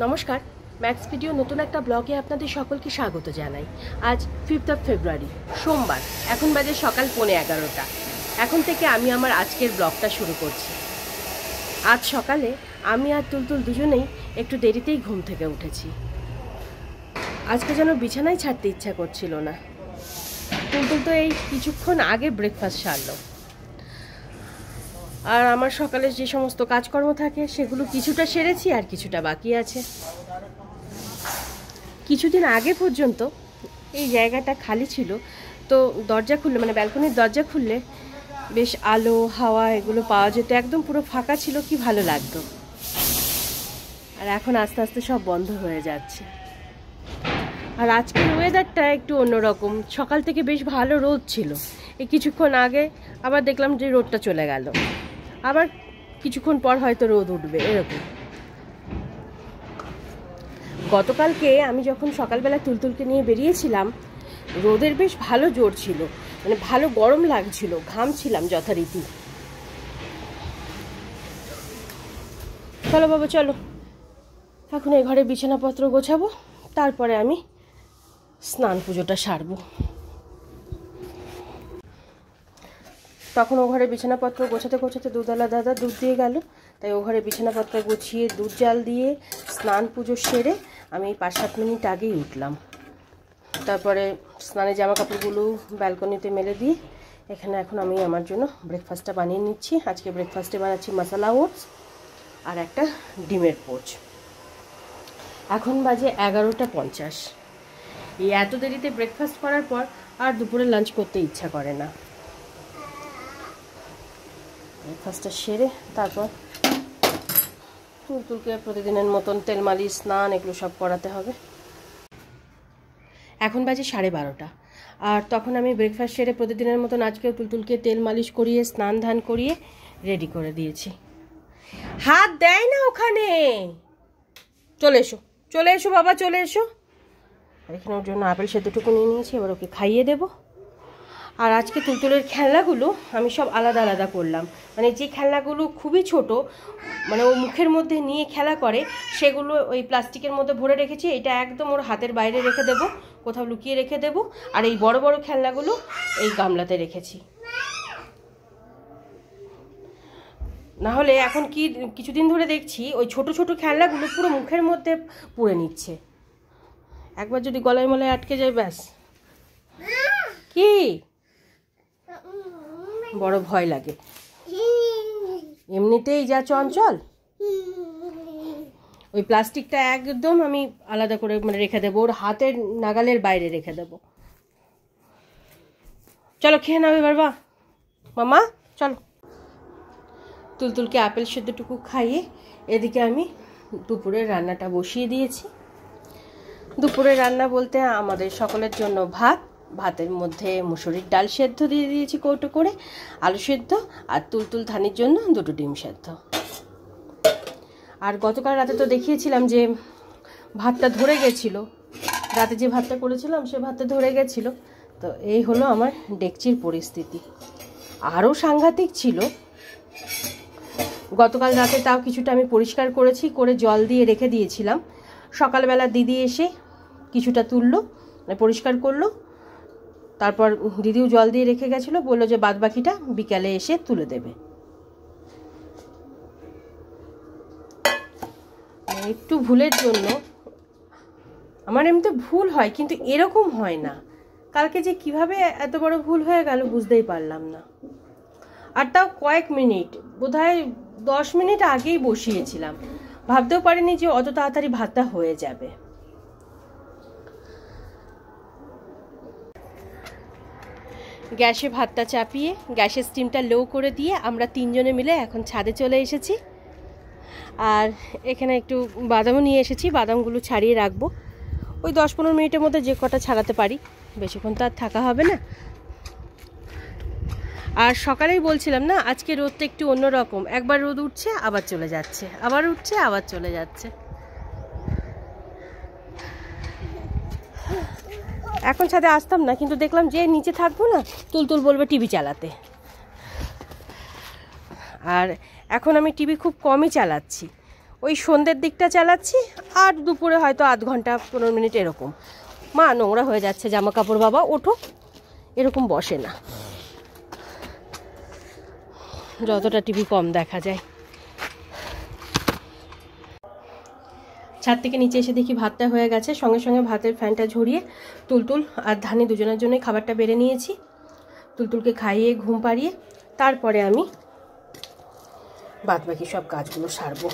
নমস্কার, max video নতুন একটা ব্লগে আপনাদের সকলকে স্বাগত জানাই। আজ 5 ফেব্রুয়ারি সোমবার, এখন বাজে সকাল 11:15। এখন থেকে আমি আমার আজকের ব্লগটা শুরু করছি। আজ সকালে আমি আর তুলতুল দুজনেই একটু দেরিতেই ঘুম থেকে উঠেছি। আজকে যেন বিছানায় ছাড়তে ইচ্ছা করছিল না। তুলতুল তো এই কিছুক্ষণ আগে ব্রেকফাস্ট সারলো, আর আমার সকালে যে সমস্ত কাজকর্ম থাকে সেগুলো কিছুটা সেরেছি আর কিছুটা বাকি আছে। কিছুদিন আগে পর্যন্ত এই জায়গাটা খালি ছিল, তো দরজা খুললে মানে ব্যালকনির দরজা খুললে বেশ আলো হাওয়া এগুলো পাওয়া যেত, একদম পুরো ফাঁকা ছিল, কি ভালো লাগতো। আর এখন আস্তে আস্তে সব বন্ধ হয়ে যাচ্ছে। আর আজকের ওয়েদারটা একটু অন্যরকম, সকাল থেকে বেশ ভালো রোদ ছিল, এই কিছুক্ষণ আগে আবার দেখলাম যে রোদটা চলে গেল, আবার কিছুক্ষণ পর হয়তো রোদ উঠবে, এরকম। গতকালকে আমি যখন সকালবেলা তুলতুলকে নিয়ে বেরিয়েছিলাম, রোদের বেশ ভালো জোর ছিল, মানে ভালো গরম লাগছিল, ঘামছিলাম যথারীতি। চলো বাবা চলো, এখন এই ঘরে বিছানাপত্র গোছাবো, তারপরে আমি স্নান পুজোটা সারবো। তখন ও ঘরে বিছানাপত্র গোছাতে গোছাতে দুধওয়ালা দাদা দুধ দিয়ে গেল, তাই ও ঘরে বিছানাপত্র গুছিয়ে দুধ জাল দিয়ে স্নান পুজো সেরে আমি 5-7 মিনিট আগেই উঠলাম। তারপরে স্নানের জামা কাপড়গুলো ব্যালকনিতে মেলে দিয়ে এখানে এখন আমি আমার জন্য ব্রেকফাস্টটা বানিয়ে নিচ্ছি। আজকে ব্রেকফাস্টে বানাচ্ছি মশলা ওটস আর একটা ডিমের পোচ। এখন বাজে 11:50। এই এত দেরিতে ব্রেকফাস্ট করার পর আর দুপুরে লাঞ্চ করতে ইচ্ছা করে না। ব্রেকফাস্টটা সেরে তারপর তুলতুলকে প্রতিদিনের মতন তেল মালিশ স্নান এগুলো সব করাতে হবে। এখন বাজে 12:30, আর তখন আমি ব্রেকফাস্ট সেরে প্রতিদিনের মতন আজকেও তুলতুলকে তেল মালিশ করিয়ে স্নান ধান করিয়ে রেডি করে দিয়েছি। হাত দেয় না ওখানে, চলে এসো চলে এসো বাবা চলে এসো। আর এখানে ওর জন্য আপেল সেদ্ধটুকু নিয়ে নিয়েছি, এবার ওকে খাইয়ে দেবো। আর আজকে তুলতুলের খেলনাগুলো আমি সব আলাদা আলাদা করলাম, মানে যে খেলনাগুলো খুবই ছোট, মানে ও মুখের মধ্যে নিয়ে খেলা করে, সেগুলো ওই প্লাস্টিকের মধ্যে ভরে রেখেছি। এটা একদম ওর হাতের বাইরে রেখে দেবো, কোথাও লুকিয়ে রেখে দেবো। আর এই বড় বড় খেলনাগুলো এই গামলাতে রেখেছি, না হলে এখন কিছুদিন ধরে দেখছি ওই ছোট ছোট খেলনাগুলো পুরো মুখের মধ্যে পুড়ে নিচ্ছে। একবার যদি গলায় মলায় আটকে যায় ব্যাস। কি বড় ভয় লাগে, এমনিতেই যা চঞ্চল। ওই প্লাস্টিকটা একদম আমি আলাদা করে মানে রেখে দেবো, ওর হাতের নাগালের বাইরে রেখে দেবো। চলো খেয়ে নাও এবার বা মামা চলো। তুলতুলকে আপেল সেদ্ধটুকু খাইয়ে এদিকে আমি দুপুরের রান্নাটা বসিয়ে দিয়েছি। দুপুরের রান্না বলতে আমাদের সকলের জন্য ভাতের মধ্যে মুসুরির ডাল সেদ্ধ দিয়ে দিয়েছি কৌটো করে, আলু সেদ্ধ, আর তুলতুল ধানির জন্য 2 ডিম সেদ্ধ। আর গতকাল রাতে তো দেখিয়েছিলাম যে ভাতটা ধরে গেছিলো, রাতে যে ভাতটা করেছিলাম সে ভাতটা ধরে গেছিলো। তো এই হলো আমার ডেকচির পরিস্থিতি। আরও সাংঘাতিক ছিল, গতকাল রাতে তাও কিছুটা আমি পরিষ্কার করেছি, করে জল দিয়ে রেখে দিয়েছিলাম। সকালবেলা দিদি এসে কিছুটা তুললো, মানে পরিষ্কার করলো, তারপর দিদিও জল দিয়ে রেখে গেছিলো, বললো যে বাদ বাকিটা বিকালে এসে তুলে দেবে। একটু ভুলের জন্য, আমার এমনিতে ভুল হয় কিন্তু এরকম হয় না, কালকে যে কিভাবে এত বড় ভুল হয়ে গেল বুঝতেই পারলাম না। আর তাও কয়েক মিনিট, বোধহয় 10 মিনিট আগেই বসিয়েছিলাম, ভাবতেও পারিনি যে অত তাড়াতাড়ি ভাতটা হয়ে যাবে। গ্যাসে ভাতটা চাপিয়ে গ্যাসের স্টিমটা লো করে দিয়ে আমরা 3 জনে মিলে এখন ছাদে চলে এসেছি। আর এখানে একটু বাদামও নিয়ে এসেছি, বাদামগুলো ছাড়িয়ে রাখবো, ওই 10-15 মিনিটের মধ্যে যে কটা ছাড়াতে পারি, বেশিক্ষণ তো আর থাকা হবে না। আর সকালেই বলছিলাম না, আজকে রোদটা একটু অন্যরকম, একবার রোদ উঠছে আবার চলে যাচ্ছে, আবার উঠছে আবার চলে যাচ্ছে। এখন ছাদে আসতাম না, কিন্তু দেখলাম যে নিচে থাকবো না, তুলতুল বলবে টিভি চালাতে। আর এখন আমি টিভি খুব কমই চালাচ্ছি, ওই সন্ধ্যের দিকটা চালাচ্ছি, আর দুপুরে হয়তো আধ ঘন্টা 15 মিনিট এরকম। মা নোংরা হয়ে যাচ্ছে জামা কাপড়, বাবা ওঠো, এরকম বসে না, যতটা টিভি কম দেখা যায়। ছাদ থেকে নিচে এসে দেখি ভাতটা হয়ে গেছে, সঙ্গে সঙ্গে ভাতের ফ্যানটা ঝরিয়ে তুলতুল আর ধানি দুজনের জন্যই খাবারটা বেড়ে নিয়েছি। তুলতুলকে খাইয়ে ঘুম পাড়িয়ে তারপরে আমি বাদবাকি সব কাজগুলো সারবো।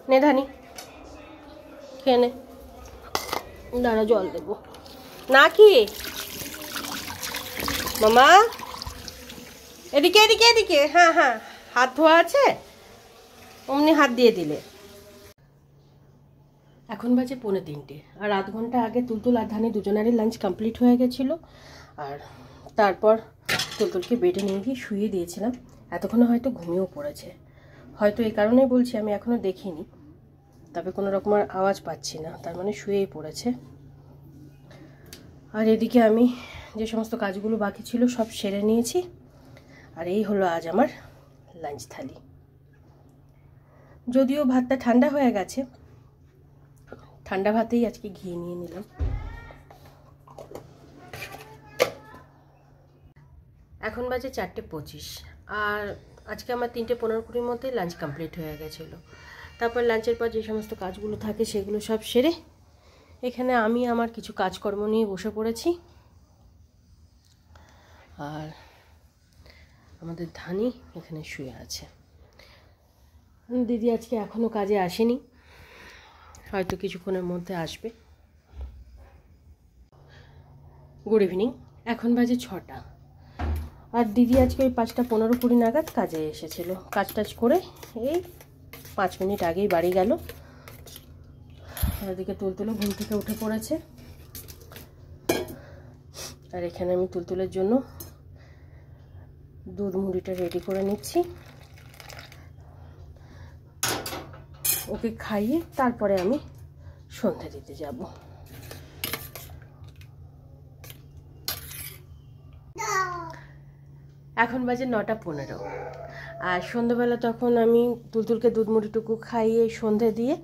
নে ধানি, খেয়ে নে, দাঁড়া জল দেবো না কি মামা, এদিকে এদিকে এদিকে, হ্যাঁ হ্যাঁ, হাত ধোয়া আছে, অমনি হাত দিয়ে দিলে। এখন বাজে 2:45, আর আধ ঘন্টা আগে তুলতুল আর ধানি দুজনেরই লাঞ্চ কমপ্লিট হয়ে গেছিলো। আর তারপর তুলতুলকে বেডে নিয়ে গিয়ে শুয়ে দিয়েছিলাম। এতক্ষণে হয়তো ঘুমিয়েও পড়েছে, হয়তো এই কারণেই বলছি আমি এখনও দেখিনি, তবে কোনো রকমের আওয়াজ পাচ্ছি না, তার মানে শুয়েই পড়েছে। আর এদিকে আমি যে সমস্ত কাজগুলো বাকি ছিল সব সেরে নিয়েছি। আর এই হলো আজ আমার লাঞ্চ থালি। যদিও ভাতটা ঠান্ডা হয়ে গেছে, ঠান্ডা ভাতেই আজকে ঘি নিয়ে নিলাম। এখন বাজে 4:25, আর আজকে আমার 3:15-20 মধ্যে লাঞ্চ কমপ্লিট হয়ে গেছিলো। তারপর লাঞ্চের পর যে সমস্ত কাজগুলো থাকে সেগুলো সব সেরে এখানে আমি আমার কিছু কাজকর্ম নিয়ে বসে পড়েছি। আর আমাদের ধানি এখানে শুয়ে আছে। দিদি আজকে এখনও কাজে আসেনি, হয়তো কিছুক্ষণের মধ্যে আসবে। গুড ইভিনিং, এখন বাজে 6টা, আর দিদি আজকে ওই 5:15-20 নাগাদ কাজে এসেছিল। কাজ টাজ করে এই 5 মিনিট আগেই বাড়ি গেল। এদিকে তুলতুলও ঘুম থেকে উঠে পড়েছে। আর এখানে আমি তুলতুলের জন্য দুধ মুড়িটা রেডি করে নিচ্ছি। ওকে খাইয়ে তারপরে আমি সন্ধে দিতে যাব। এখন বাজে 9:15, আর সন্ধ্যেবেলা তখন আমি তুলতুলকে দুধ মুড়িটুকু খাইয়ে সন্ধে দিয়ে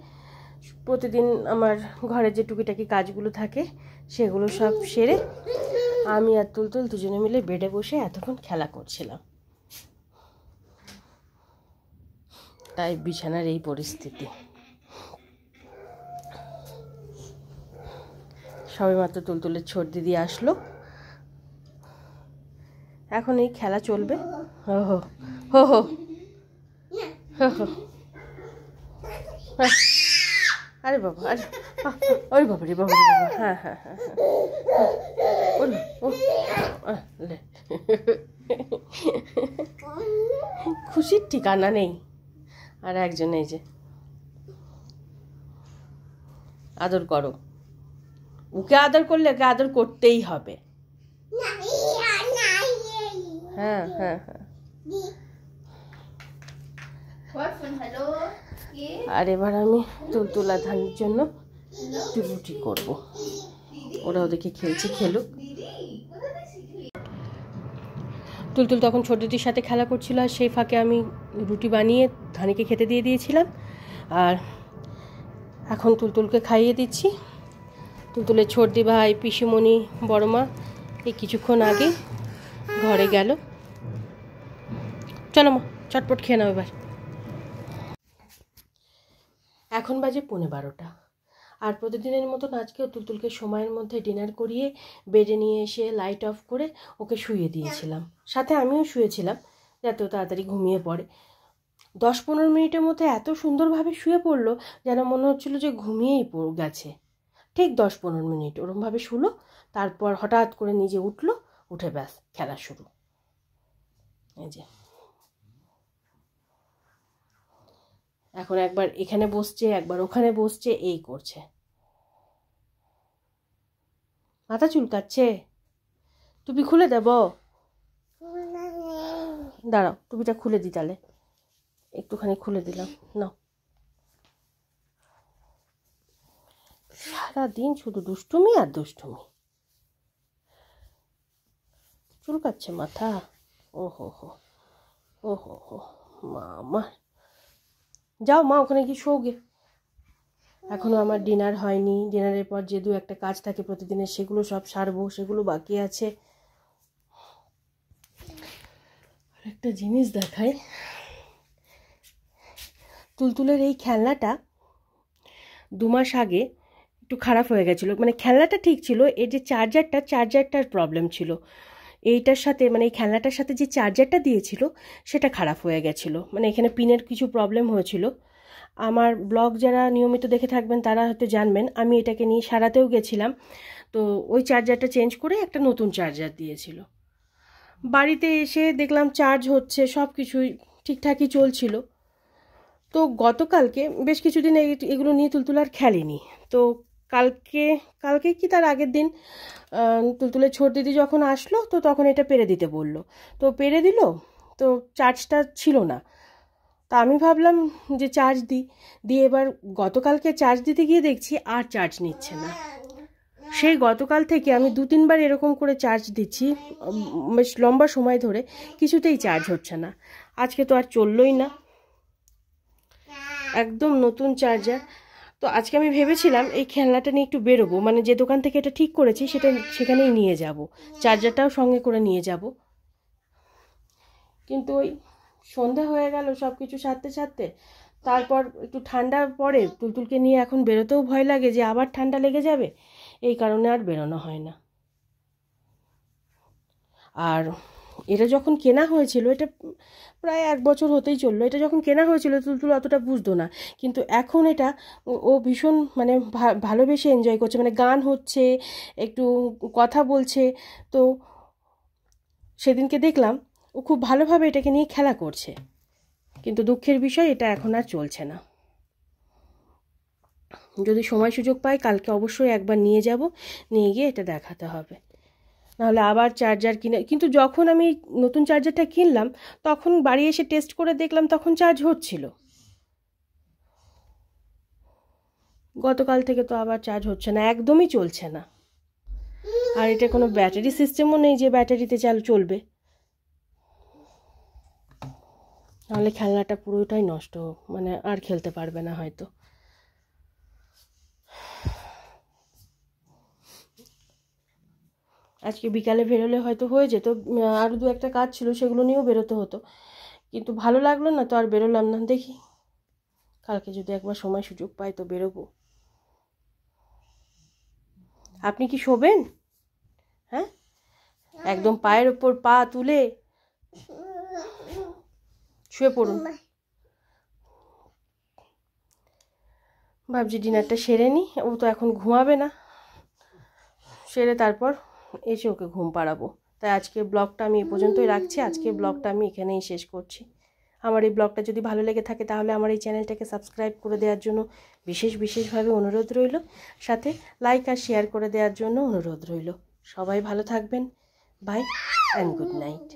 প্রতিদিন আমার ঘরে যে টুকিটাকি কাজগুলো থাকে সেগুলো সব সেরে আমি আর তুলতুল দুজনে মিলে বেডে বসে এতক্ষণ খেলা করছিলাম। তাই বিছানার এই পরিস্থিতি। সবেমাত্র তুলতুলের ছোট দিদি আসলো, এখন এই খেলা চলবে। হো হো হো হো হো, আরে বাবা, আরে ওরে বাবা রে বাবা রে বাবা, হ্যাঁ হ্যাঁ হ্যাঁ হ্যাঁ, খুশির ঠিকানা নেই। আর একজন এই যে আদর করো, ওকে আদর করলে ওকে আদর করতেই হবে। হ্যাঁ হ্যাঁ হ্যাঁ, আর এবার আমি তুলতুলা ধানির জন্য রুটি করব। ওরা ওদেরকে খেলছে, খেলুক। তুলতুল তখন ছোট দিদির সাথে খেলা করছিল, আর সেই ফাঁকে আমি রুটি বানিয়ে ধানিকে খেতে দিয়ে দিয়েছিলাম। আর এখন তুলতুলকে খাইয়ে দিচ্ছি। তুলতুলের ছোট দি ভাই, পিসিমণি, বড় মা এই কিছুক্ষণ আগে ঘরে গেল। চলো মা, চটপট খেয়ে নাও এবার। এখন বাজে 12:15, আর প্রতিদিনের মতন আজকেও তুলতুলকে সময়ের মধ্যে ডিনার করিয়ে বেডে নিয়ে এসে লাইট অফ করে ওকে শুয়ে দিয়েছিলাম। সাথে আমিও শুয়েছিলাম যাতে ও তাড়াতাড়ি ঘুমিয়ে পড়ে। 10-15 মিনিটের মধ্যে এত সুন্দরভাবে শুয়ে পড়লো যেন মনে হচ্ছিল যে ঘুমিয়েই গেছে। ঠিক 10-15 মিনিট ওরমভাবে শুলো, তারপর হঠাৎ করে নিজে উঠলো, উঠে ব্যাস খেলা শুরু। এই যে এখন একবার এখানে বসছে, একবার ওখানে বসছে, এই করছে। মাথা চুলকাচ্ছে, টুপি খুলে দেব? দাঁড়াও, টুপিটা খুলে দিই তাহলে, একটুখানি খুলে দিলাম। নাও, সারাদিন শুধু দুষ্টুমি আর দুষ্টুমি। চুলকাচ্ছে মাথা, ওহো হো, ওহো হো, মা আমার, যাও মা ওখানে কি শোগে। এখনও আমার ডিনার হয়নি, ডিনারের পর যে দু একটা কাজ থাকে প্রতিদিনের সেগুলো সব সারবো, সেগুলো বাকি আছে। একটা জিনিস দেখাই, তুলতুলের এই খেলনাটা 2 মাস আগে একটু খারাপ হয়ে গেছিলো, মানে খেলনাটা ঠিক ছিল, এর যে চার্জারটার প্রবলেম ছিল। এইটার সাথে মানে এই খেলনাটার সাথে যে চার্জারটা দিয়েছিল সেটা খারাপ হয়ে গেছিলো, মানে এখানে পিনের কিছু প্রবলেম হয়েছিল। আমার ব্লগ যারা নিয়মিত দেখে থাকবেন তারা হয়তো জানবেন, আমি এটাকে নিয়ে সারাতেও গেছিলাম। তো ওই চার্জারটা চেঞ্জ করে একটা নতুন চার্জার দিয়েছিল। বাড়িতে এসে দেখলাম চার্জ হচ্ছে, সব কিছুই ঠিকঠাকই চলছিল। তো গতকালকে বেশ কিছুদিন এগুলো নিয়ে তুলতুল আর খেলেনি। তো কালকে কি তার আগের দিন তুলতুলের ছোট দিদি যখন আসলো, তো তখন এটা পেরে দিতে বলল। তো পেরে দিল, তো চার্জটা ছিল না। তা আমি ভাবলাম যে চার্জ দিয়ে এবার গতকালকে চার্জ দিতে গিয়ে দেখছি আর চার্জ নিচ্ছে না। সেই গতকাল থেকে আমি 2-3 বার এরকম করে চার্জ দিচ্ছি, বেশ লম্বা সময় ধরে, কিছুতেই চার্জ হচ্ছে না। আজকে তো আর চললই না, একদম নতুন চার্জার। তো আজকে আমি ভেবেছিলাম এই খেলনাটা নিয়ে একটু বেরোবো, মানে যে দোকান থেকে এটা ঠিক করেছি সেখানেই নিয়ে যাব, চার্জারটাও সঙ্গে করে নিয়ে যাব। কিন্তু ওই সন্ধ্যা হয়ে গেল সব কিছু সারতে সারতে, তারপর একটু ঠান্ডা পড়ে, তুলতুলকে নিয়ে এখন বেরোতেও ভয় লাগে যে আবার ঠান্ডা লেগে যাবে, এই কারণে আর বেরোনো হয় না। আর এটা যখন কেনা হয়েছিল, এটা প্রায় 1 বছর হতেই চললো, এটা যখন কেনা হয়েছিল তুলতুল অতটা বুঝতো না, কিন্তু এখন এটা ও ভীষণ মানে ভালোবেসে এনজয় করছে, মানে গান হচ্ছে, একটু কথা বলছে। তো সেদিনকে দেখলাম ও খুব ভালোভাবে এটাকে নিয়ে খেলা করছে, কিন্তু দুঃখের বিষয় এটা এখন আর চলছে না। যদি সময় সুযোগ পাই কালকে অবশ্যই একবার নিয়ে যাব, নিয়ে গিয়ে এটা দেখাতে হবে, নাহলে আবার চার্জার কিনে। কিন্তু যখন আমি নতুন চার্জারটা কিনলাম তখন বাড়ি এসে টেস্ট করে দেখলাম তখন চার্জ হচ্ছিল, গতকাল থেকে তো আবার চার্জ হচ্ছে না, একদমই চলছে না। আর এটা কোনো ব্যাটারি সিস্টেমও নেই যে ব্যাটারিতে চলবে, নাহলে খেলনাটা পুরোটাই নষ্ট, মানে আর খেলতে পারবে না হয়তো। আজকে বিকালে বেরোলে হয়তো হয়ে যেত, আরও 2-একটা কাজ ছিল সেগুলো নিয়েও বেরোতে হতো, কিন্তু ভালো লাগলো না তো আর বেরোলাম না। দেখি কালকে যদি একবার সময় সুযোগ পাই তো বেরোবো। আপনি কি শোবেন? হ্যাঁ, একদম পায়ের ওপর পা তুলে শুয়ে পড়ুন। ভাবছি ডিনারটা সেরে নিই, ও তো এখন ঘুমাবে না, সেরে তারপর এসে ওকে ঘুম পাড়াবো। তাই আজকে ব্লগটা আমি এ পর্যন্তই রাখছি, আজকে ব্লগটা আমি এখানেই শেষ করছি। আমার এই ব্লগটা যদি ভালো লেগে থাকে তাহলে আমার এই চ্যানেলটাকে সাবস্ক্রাইব করে দেওয়ার জন্য বিশেষভাবে অনুরোধ রইল, সাথে লাইক আর শেয়ার করে দেওয়ার জন্য অনুরোধ রইল। সবাই ভালো থাকবেন, বাই অ্যান্ড গুড নাইট।